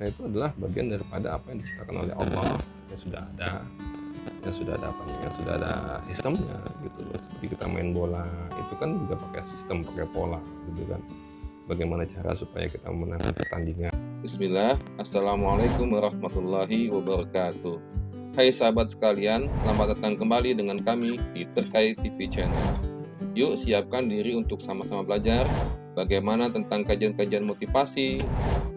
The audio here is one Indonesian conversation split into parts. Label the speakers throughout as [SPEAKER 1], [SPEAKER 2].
[SPEAKER 1] Itu adalah bagian daripada apa yang diciptakan oleh Allah, yang sudah ada apanya, yang sudah ada sistemnya gitu loh. Seperti kita main bola, itu kan juga pakai sistem, pakai pola gitu kan. Bagaimana cara supaya kita memenangkan pertandingan. Bismillah, Assalamualaikum warahmatullahi wabarakatuh. Hai sahabat sekalian, selamat datang kembali dengan kami di Terkait TV Channel. Yuk siapkan diri untuk sama-sama belajar bagaimana tentang kajian-kajian motivasi,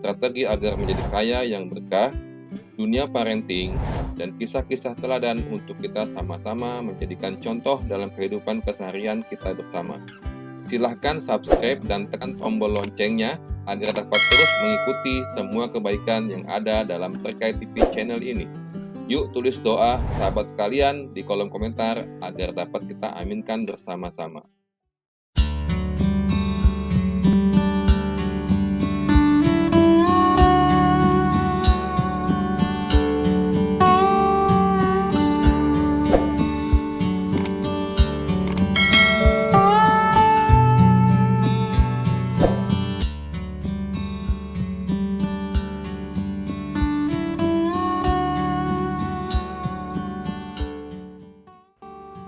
[SPEAKER 1] strategi agar menjadi kaya yang berkah, dunia parenting, dan kisah-kisah teladan untuk kita sama-sama menjadikan contoh dalam kehidupan keseharian kita bersama. Silahkan subscribe dan tekan tombol loncengnya agar dapat terus mengikuti semua kebaikan yang ada dalam Terkait TV channel ini. Yuk tulis doa sahabat sekalian di kolom komentar agar dapat kita aminkan bersama-sama.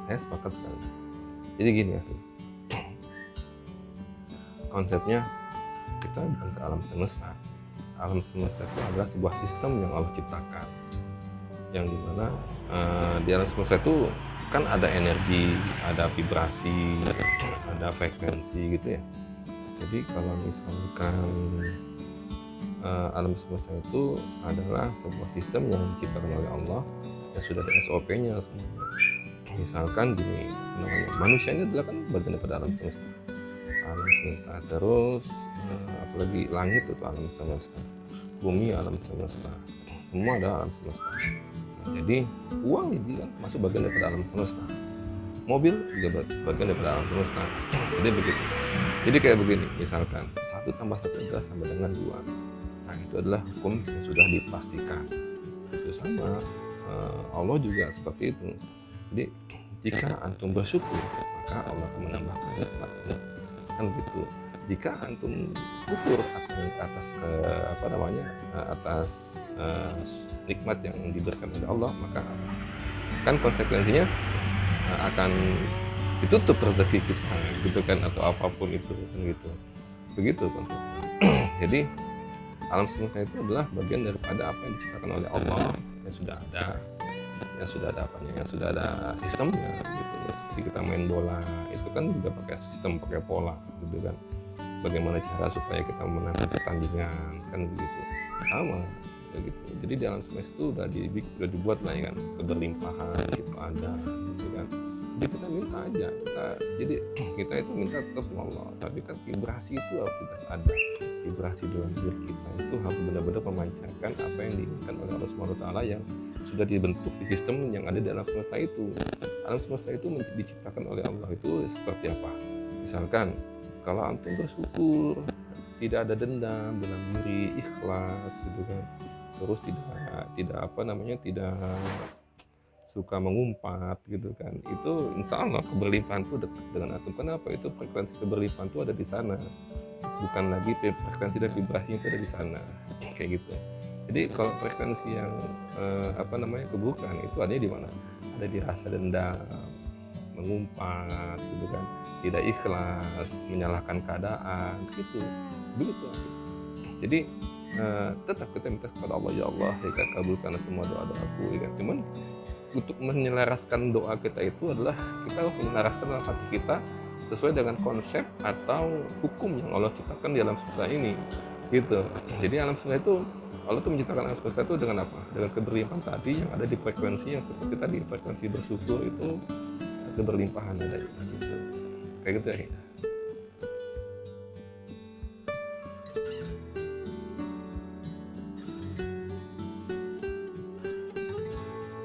[SPEAKER 1] Saya sepakat sekali. Jadi gini ya, konsepnya kita bukan ke alam semesta. Alam semesta itu adalah sebuah sistem yang Allah ciptakan, yang dimana di alam semesta itu kan ada energi, ada vibrasi, ada frekuensi gitu ya. Jadi kalau misalkan alam semesta itu adalah sebuah sistem yang diciptakan oleh Allah, yang sudah ada SOP-nya semuanya. Misalkan gini, namanya manusia ini adalah kan bagian daripada alam semesta. Terus apalagi langit itu alam semesta, bumi alam semesta, semua ada alam semesta. Jadi uang ini kan masuk bagian daripada alam semesta, mobil juga bagian daripada alam semesta. Jadi begitu. Jadi kayak begini, misalkan 1 tambah 1 adalah sama dengan 2. Nah itu adalah hukum yang sudah dipastikan. Itu sama Allah juga seperti itu. Jadi jika antum bersyukur, maka Allah akan menambahkan nikmatnya, kan gitu. Jika antum syukur atas nikmat yang diberikan oleh Allah, maka kan konsekuensinya akan ditutup rezeki kita gitu kan, atau apapun itu kan gitu. Begitu konsepnya. Jadi alam semesta itu adalah bagian daripada apa yang diciptakan oleh Allah, yang sudah ada apanya, yang sudah ada sistemnya gitu. Jadi kita main bola itu kan juga pakai sistem, pakai pola gitu kan. Bagaimana cara supaya kita memenangkan pertandingan, kan begitu. Sama kayak gitu. Jadi di alam semesta itu udah dibuat lah ya kan, keberlimpahan itu ada gitu kan. Jadi kita minta aja, kita itu minta tetap sama Allah, tapi kan vibrasi itu harus kita ada. Vibrasi dalam diri kita itu harus benar-benar memancarkan apa yang diinginkan oleh Allah Subhanahu wa taala yang sudah dibentuk di sistem yang ada di alam semesta itu. Alam semesta itu diciptakan oleh Allah itu seperti apa? Misalkan kalau antum bersyukur, tidak ada dendam dalam diri, ikhlas gitu kan. Terus tidak suka mengumpat gitu kan. Itu insya Allah keberlimpahan itu dekat dengan antum. Kenapa? Itu frekuensi keberlimpahan itu ada di sana. Bukan lagi frekuensi dan vibrasinya itu ada di sana. Kayak gitu. Jadi kalau frekuensi yang keburukan itu adanya di mana? Ada di rasa dendam, mengumpat gitu kan, tidak ikhlas, menyalahkan keadaan gitu. Begitu. Jadi tetap kita minta kepada Allah, ya Allah, ya kan, kabulkan semua doa-doaku ya kan. Cuman untuk menyelaraskan doa kita itu adalah kita harus menyelaraskan dalam hati kita sesuai dengan konsep atau hukum yang Allah ciptakan di alam semesta ini gitu. Jadi alam semesta itu, Allah tuh menciptakan alam semesta itu dengan apa? Dengan keberlimpahan tadi yang ada di frekuensi yang seperti tadi, frekuensi bersyukur itu keberlimpahan ada gitu. Kayak gitu ya.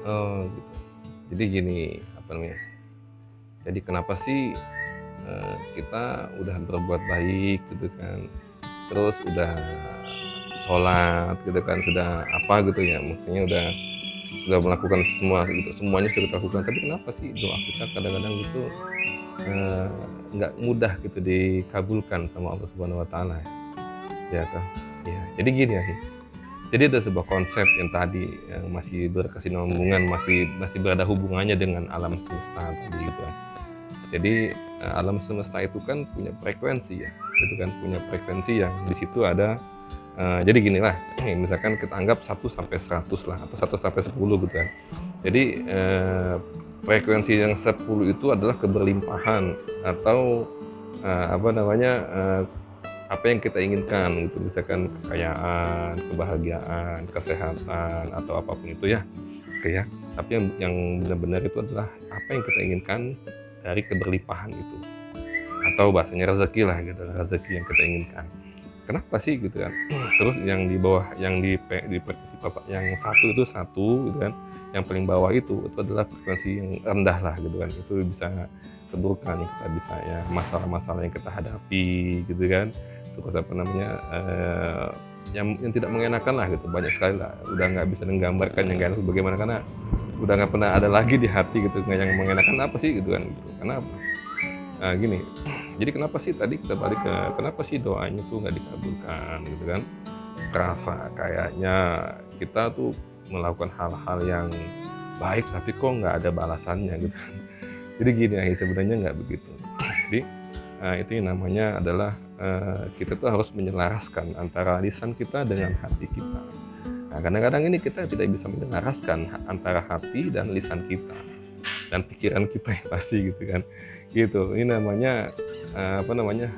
[SPEAKER 1] Oh gitu. Jadi gini, jadi kenapa sih kita udah berbuat baik gitu kan, terus udah sholat gitu kan, sudah apa gitu ya, maksudnya udah melakukan semuanya sudah lakukan, tapi kenapa sih doa kita kadang-kadang gitu nggak mudah gitu dikabulkan sama Allah Subhanahu wa taala ya kan? Ya, jadi gini ya sih. Jadi ada sebuah konsep yang tadi yang masih berkesinambungan, masih berada hubungannya dengan alam semesta tadi gitu kan. Jadi alam semesta itu kan punya frekuensi ya, itu kan punya frekuensi yang di situ ada. Jadi gini lah, misalkan kita anggap 1 sampai 100 lah, atau 1 sampai 10 gitu kan. Jadi frekuensi yang 10 itu adalah keberlimpahan atau apa namanya, apa yang kita inginkan gitu, misalkan kekayaan, kebahagiaan, kesehatan, atau apapun itu ya, oke ya. Tapi yang benar-benar itu adalah apa yang kita inginkan dari keberlimpahan itu, atau bahasanya rezeki lah gitu, rezeki yang kita inginkan. Kenapa sih gitu kan? Terus yang di bawah, yang di frekuensi yang satu itu satu gitu kan, yang paling bawah itu adalah frekuensi yang rendah lah gitu kan. Itu bisa keburukan yang kita bisa ya, masalah-masalah yang kita hadapi gitu kan. Terus apa namanya, yang tidak mengenakan lah gitu, banyak sekali lah. Udah nggak bisa menggambarkan yang gak enak bagaimana, karena udah nggak pernah ada lagi di hati gitu. Nggak yang mengenakan apa sih gitu kan gitu. Kenapa? Nah gini, jadi kenapa sih tadi kita balik ke kenapa sih doanya tuh nggak dikabulkan gitu kan? Kerasa kayaknya kita tuh melakukan hal-hal yang baik tapi kok nggak ada balasannya gitu. Jadi gini ya, sebenarnya nggak begitu. Jadi itu yang namanya adalah kita tuh harus menyelaraskan antara lisan kita dengan hati kita. Nah kadang-kadang ini kita tidak bisa menyelaraskan antara hati dan lisan kita dan pikiran kita yang pasti gitu kan. Gitu, ini namanya apa namanya,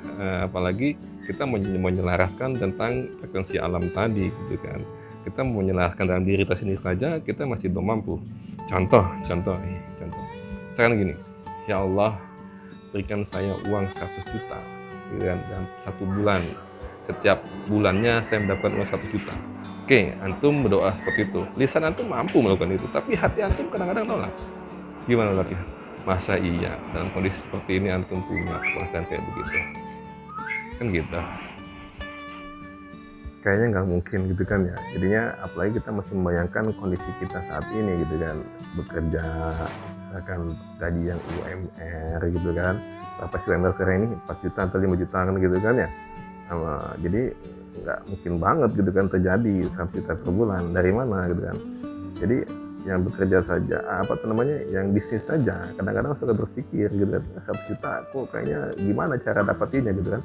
[SPEAKER 1] apalagi kita menyelaraskan tentang frekuensi alam tadi gitu kan. Kita menyelaraskan dalam diri kita sendiri saja kita masih belum mampu. Contoh sekarang gini, ya Allah berikan saya uang 100 juta gitu kan, dalam 1 bulan, setiap bulannya saya mendapatkan uang 1 juta. Oke, antum berdoa seperti itu, lisan antum mampu melakukan itu, tapi hati antum kadang-kadang nolak. Gimana berarti? Masa iya dalam kondisi seperti ini antum punya perasaan kayak begitu? Kan gitu. Kayaknya nggak mungkin gitu kan ya. Jadinya apalagi kita masih membayangkan kondisi kita saat ini gitu kan, bekerja akan gaji yang UMR gitu kan. Berapa sih UMR sekarang ini? 4 juta atau 5 juta kan gitu kan ya. Jadi nggak mungkin banget gitu kan terjadi 1 juta per bulan. Dari mana gitu kan. Jadi yang bekerja saja, apa namanya, yang bisnis saja, kadang-kadang suka berpikir gitu kan, 1 juta kok kayaknya gimana cara dapatinnya gitu kan.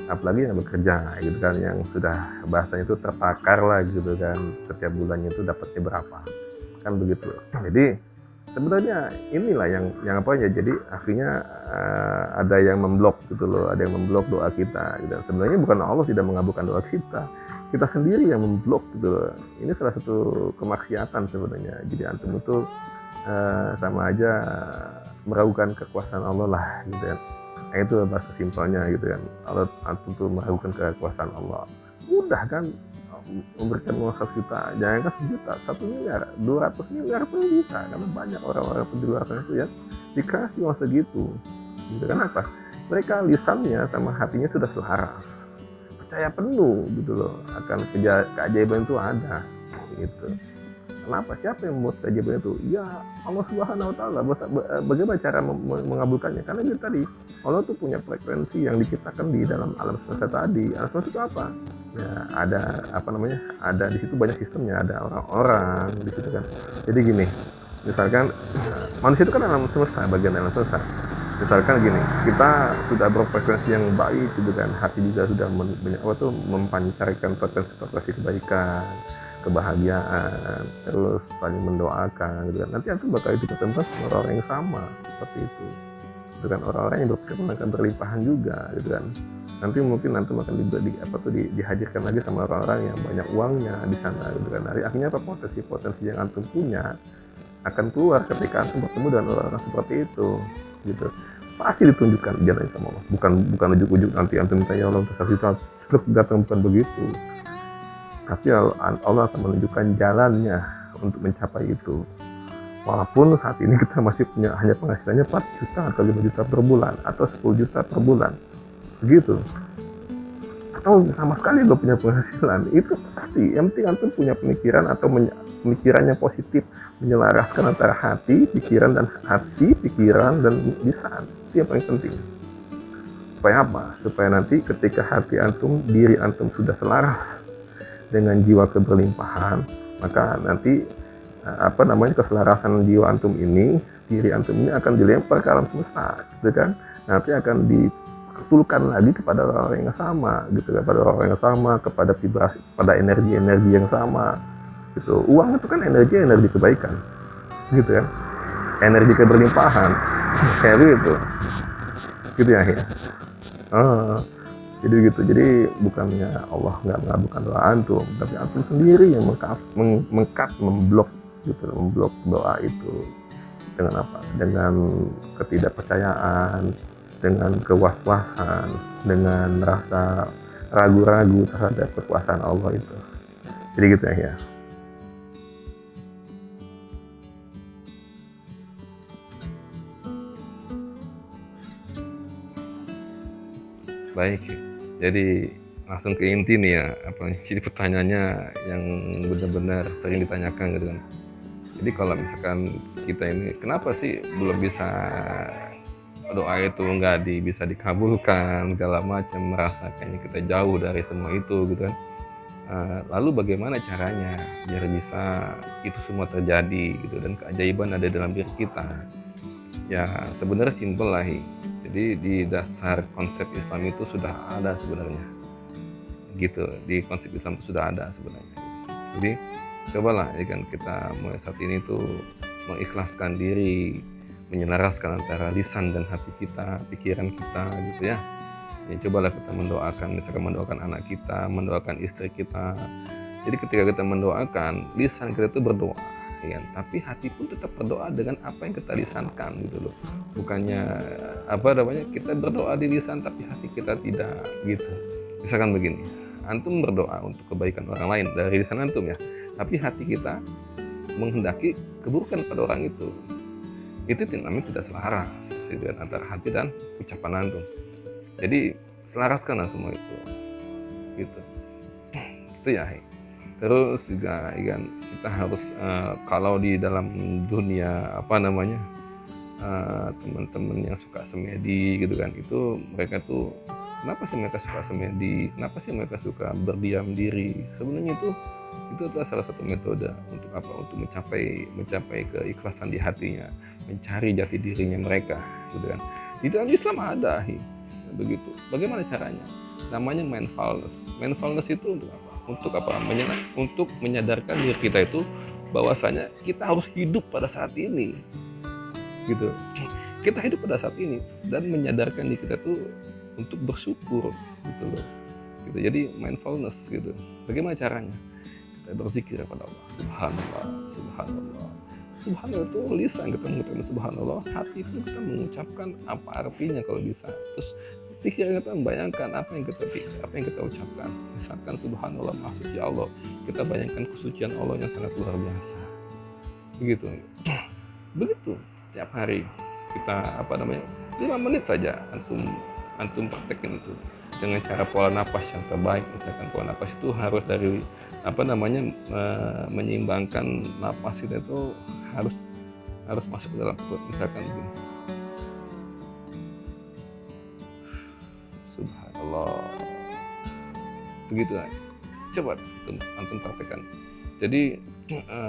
[SPEAKER 1] Apalagi yang bekerja gitu kan, yang sudah bahasanya itu tertakar lah gitu kan, setiap bulannya itu dapatnya berapa kan begitu. Jadi sebenarnya inilah yang apa ya, jadi akhirnya ada yang memblok gitu loh, ada yang memblok doa kita gitu. Sebenarnya bukan Allah tidak mengabulkan doa kita sendiri yang memblok gitu loh. Ini salah satu kemaksiatan sebenarnya. Jadi antum itu sama aja meragukan kekuasaan Allah lah gitu kan. Nah, itu bahasa simpelnya gitu kan. Kalau antum tuh meragukan kekuasaan Allah, mudah kan memberikan uang 1 juta, jangan kan 1 juta, 1 miliar, 200 miliar pun bisa, karena banyak orang-orang di luar sana itu ya dikasih uang segitu gitu. Kenapa? Mereka lisannya sama hatinya sudah selaras, percaya penuh gitu loh akan keajaiban itu ada gitu. Kenapa? Siapa yang membuat keajaiban itu? Ya Allah Subhanahu Wa Taala. Bagaimana cara mengabulkannya? Karena itu tadi Allah tuh punya frekuensi yang diciptakan di dalam alam semesta tadi. Alam semesta itu apa? Ya ada apa namanya? Ada di situ banyak sistemnya. Ada orang-orang di situ kan. Jadi gini, misalkan manusia itu kan alam semesta, bagian alam semesta. Misalkan gini, kita sudah berfrekuensi yang baik gitu kan, hati juga sudah mempancarkan frekuensi kebaikan, kebahagiaan, terus saling mendoakan gitu kan. Nanti antum bakal ditemukan orang-orang yang sama seperti itu. Itu kan orang-orang yang berkenan berlimpahan juga gitu kan. Nanti mungkin antum akan dihadirkan lagi sama orang-orang yang banyak uangnya di sana gitu kan. Dari akhirnya apa, potensi yang antum punya akan keluar ketika antum bertemu dengan orang-orang seperti itu gitu. Pasti ditunjukkan jalannya sama Allah. Bukan ujuk-ujuk nanti antum minta ya Allah kita datang, bukan begitu. Tapi Allah akan menunjukkan jalannya untuk mencapai itu. Walaupun saat ini kita masih punya hanya penghasilannya 4 juta atau 5 juta per bulan atau 10 juta per bulan begitu, atau sama sekali gak punya penghasilan, itu pasti yang penting antum punya pemikiran atau pemikiran yang positif, menyelaraskan antara hati, pikiran dan lisan. Itu yang paling penting. Supaya apa? Supaya nanti ketika hati antum, diri antum sudah selaras dengan jiwa keberlimpahan, maka nanti keselarasan jiwa antum ini, diri antum ini akan dilempar ke alam semesta, gitu kan. Nanti akan ditulkan lagi kepada orang yang sama, gitu kan, pada orang yang sama, kepada vibrasi, pada energi-energi yang sama, gitu. Uang itu kan energi kebaikan, gitu kan, energi keberlimpahan, kayak gitu, gitu ya. Jadi gitu. Jadi bukannya Allah nggak mengabulkan doa antum, tapi antum sendiri yang memblok gitu, memblok doa itu dengan apa? Dengan ketidakpercayaan, dengan kewaswasan, dengan rasa ragu-ragu terhadap kekuasaan Allah itu. Jadi gitu ya. Baik, jadi langsung ke inti nih ya, jadi pertanyaannya yang benar-benar sering ditanyakan gitu kan. Jadi kalau misalkan kita ini kenapa sih belum bisa doa itu nggak bisa dikabulkan segala macam, merasa kayaknya kita jauh dari semua itu gitu kan. Lalu bagaimana caranya biar bisa itu semua terjadi gitu, dan keajaiban ada dalam diri kita. Ya sebenarnya simpel lah. Jadi di dasar konsep Islam itu sudah ada sebenarnya, gitu. Di konsep Islam itu sudah ada sebenarnya. Jadi cobalah ya kan, kita mulai saat ini tuh mengikhlaskan diri, menyelaraskan antara lisan dan hati kita, pikiran kita, gitu ya. Ya cobalah kita mendoakan, misalkan mendoakan anak kita, mendoakan istri kita. Jadi ketika kita mendoakan, lisan kita itu berdoa, ya, tapi hati pun tetap berdoa dengan apa yang kita lisankan, gitu loh. Bukannya kita berdoa di lisan tapi hati kita tidak, gitu. Misalkan begini, antum berdoa untuk kebaikan orang lain dari lisan antum ya, tapi hati kita menghendaki keburukan pada orang itu namanya tidak selaras gitu, antara hati dan ucapan antum. Jadi selaraskanlah semua itu, gitu. Itu ya. Terus juga kan kita harus kalau di dalam dunia teman-teman yang suka semedi gitu kan, itu mereka tuh kenapa sih mereka suka semedi, kenapa sih mereka suka berdiam diri? Sebenarnya itu adalah salah satu metode untuk untuk mencapai keikhlasan di hatinya, mencari jati dirinya mereka, gitu kan. Di dalam Islam ada begitu. Bagaimana caranya? Namanya mindfulness. Mindfulness itu untuk apa? Untuk menyadarkan diri kita itu bahwasanya kita harus hidup pada saat ini, gitu. Kita hidup pada saat ini dan menyadarkan diri kita tuh untuk bersyukur, gitu loh. Gitu. Jadi mindfulness gitu. Bagaimana caranya? Kita berzikir kepada Allah. Subhanallah, subhanallah. Subhanallah itu lisan kita mengucapkan subhanallah, hati itu kita mengucapkan apa artinya kalau bisa. Terus pikiran kita membayangkan apa yang kita ucapkan. Misalkan subhanallah, maha suci Allah, kita bayangkan kesucian Allah yang sangat luar biasa. Begitu. Begitu setiap hari kita 5 menit saja antum praktekin itu dengan cara pola napas yang terbaik. Misalkan pola napas itu harus dari menyeimbangkan napas kita itu harus masuk ke dalam perut, misalkan begini. Subhanallah. Begitu aja. Coba antum praktekkan. Jadi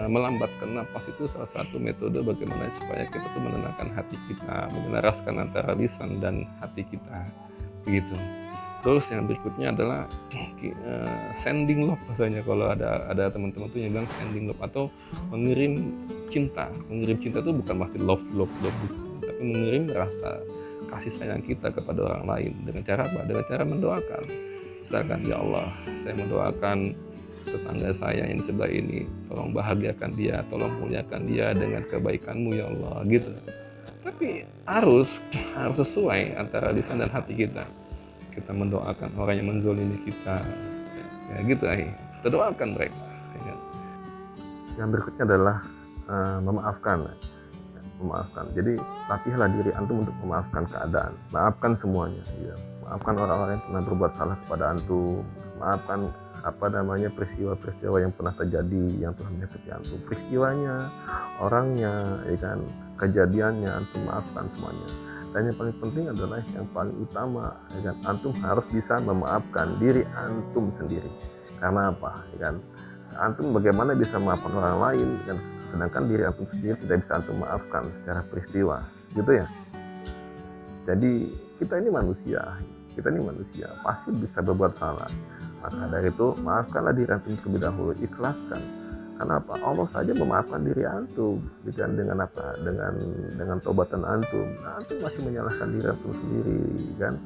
[SPEAKER 1] melambatkan napas itu salah satu metode bagaimana supaya kita tuh menenangkan hati kita, menyelaraskan antara lisan dan hati kita, begitu. Terus yang berikutnya adalah sending love, rasanya kalau ada teman-teman tuh yang bilang sending love atau mengirim cinta. Mengirim cinta itu bukan masih love, tapi mengirim rasa kasih sayang kita kepada orang lain dengan cara apa? Dengan cara mendoakan. Misalkan, ya Allah, saya mendoakan tetangga saya yang di sebelah ini, tolong bahagiakan dia, tolong muliakan dia dengan kebaikanmu ya Allah, gitu. Tapi harus sesuai antara lisan dan hati kita. Kita mendoakan orang yang menzolimi kita, ya gitu kita doakan mereka, ya. Yang berikutnya adalah memaafkan. Jadi latihlah diri antum untuk memaafkan keadaan, maafkan semuanya, ya. Maafkan orang-orang yang pernah berbuat salah kepada antum, maafkan peristiwa-peristiwa yang pernah terjadi yang telah menyakiti antum, peristiwanya, orangnya, ya kan, kejadiannya, antum maafkan semuanya. Dan yang paling penting adalah yang paling utama, ya kan, antum harus bisa memaafkan diri antum sendiri. Karena apa? Ya kan? Antum bagaimana bisa memaafkan orang lain kan? Sedangkan diri antum sendiri tidak bisa antum maafkan secara peristiwa, gitu ya. Jadi kita ini manusia, pasti bisa berbuat salah. Maka dari itu maafkanlah diri antum terlebih dahulu, ikhlaskan. Karena apa? Allah saja memaafkan diri antum, dengan apa? Dengan tobatan antum. Nah, antum masih menyalahkan diri antum sendiri, kan?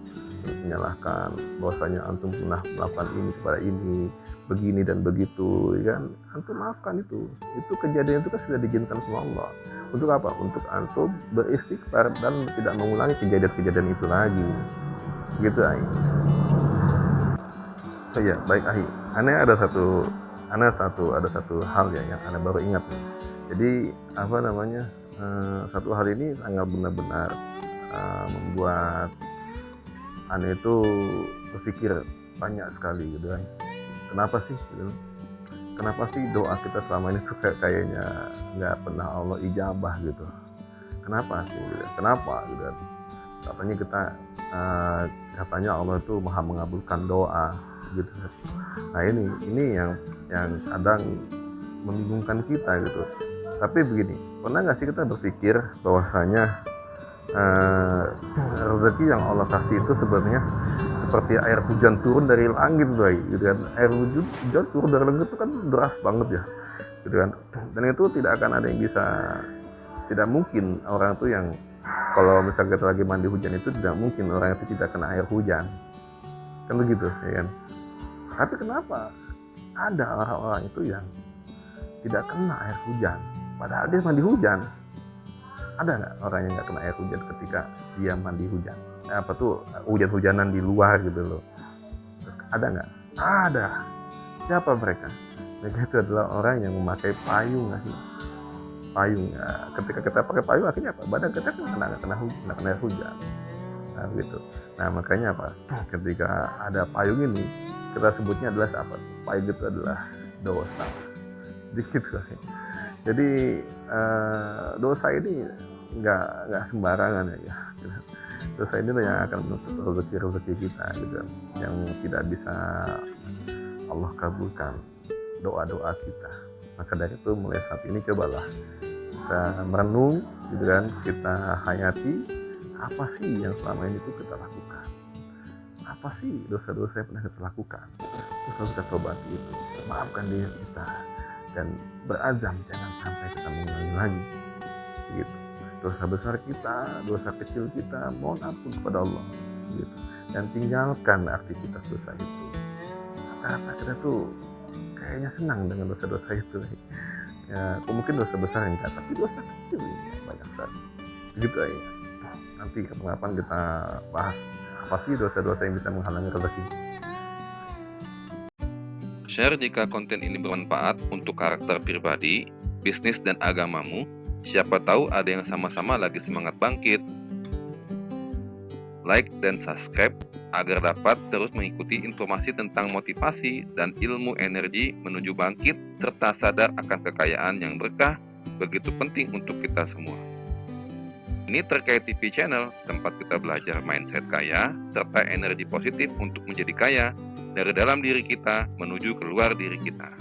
[SPEAKER 1] Menyalahkan bahwasanya antum pernah melakukan ini kepada ini, begini dan begitu, kan? Antum maafkan itu. Itu kejadian itu kan sudah diizinkan sama Allah. Untuk apa? Untuk antum beristighfar dan tidak mengulangi kejadian-kejadian itu lagi. Gitu, Ai. Oh iya, baik, Ai. Ada satu hal ya yang Anda baru ingat nih. Jadi apa namanya? Satu hal ini sangat benar-benar membuat Anda itu berpikir banyak sekali gitu kan. Kenapa sih? Gitu? Kenapa sih doa kita selama ini tuh kayaknya nggak pernah Allah ijabah gitu? Kenapa sih? Gitu? Kenapa? Gitu? Katanya Allah itu maha mengabulkan doa gitu. Nah ini yang kadang membingungkan kita gitu. Tapi begini, pernah nggak sih kita berpikir bahwasanya rezeki yang Allah kasih itu sebenarnya seperti air hujan turun dari langit, gitu kan. Air hujan turun dari langit itu kan deras banget ya, gitu kan. Dan itu tidak akan ada yang bisa, tidak mungkin orang itu yang, kalau misalnya kita lagi mandi hujan itu tidak mungkin orang itu tidak kena air hujan, kan begitu ya kan. Tapi kenapa ada orang-orang itu yang tidak kena air hujan padahal dia mandi hujan? Ada nggak orang yang nggak kena air hujan ketika dia mandi hujan? Hujan-hujanan di luar gitu loh. Ada nggak? Ada. Siapa mereka? Mereka itu adalah orang yang memakai payung, payung ya. Ketika kita pakai payung akhirnya apa? Badan kita kan nggak kena air hujan. Nah gitu. Nah makanya apa? Ketika ada payung ini, kita sebutnya adalah apa? Payung itu adalah dosa. Dikit lah. Jadi dosa ini nggak sembarangan ya. Dosa ini yang akan menutup rezeki kita gitu, yang tidak bisa Allah kabulkan doa-doa kita. Maka dari itu mulai saat ini cobalah kita merenung gitu kan, kita hayati apa sih yang selama ini tuh kita lakukan, apa sih dosa-dosa yang pernah kita lakukan, terus kita tobati itu, maafkan diri kita dan berazam jangan sampai kita mengulangi lagi gitu. Dosa besar kita, dosa kecil kita, mohon ampun kepada Allah gitu, dan tinggalkan aktivitas dosa itu. Rata-rata kita tuh kayaknya senang dengan dosa-dosa itu ya, mungkin dosa besar enggak, tapi dosa kecil ya, banyak sekali begitu ya. Nanti kapan-kapan kita bahas apa sih dosa-dosa yang bisa menghalangi rezeki.
[SPEAKER 2] Share jika konten ini bermanfaat untuk karakter pribadi, bisnis, dan agamamu. Siapa tahu ada yang sama-sama lagi semangat bangkit. Like dan subscribe agar dapat terus mengikuti informasi tentang motivasi dan ilmu energi menuju bangkit serta sadar akan kekayaan yang berkah begitu penting untuk kita semua. Ini Terkait TV Channel, tempat kita belajar mindset kaya serta energi positif untuk menjadi kaya dari dalam diri kita menuju keluar diri kita.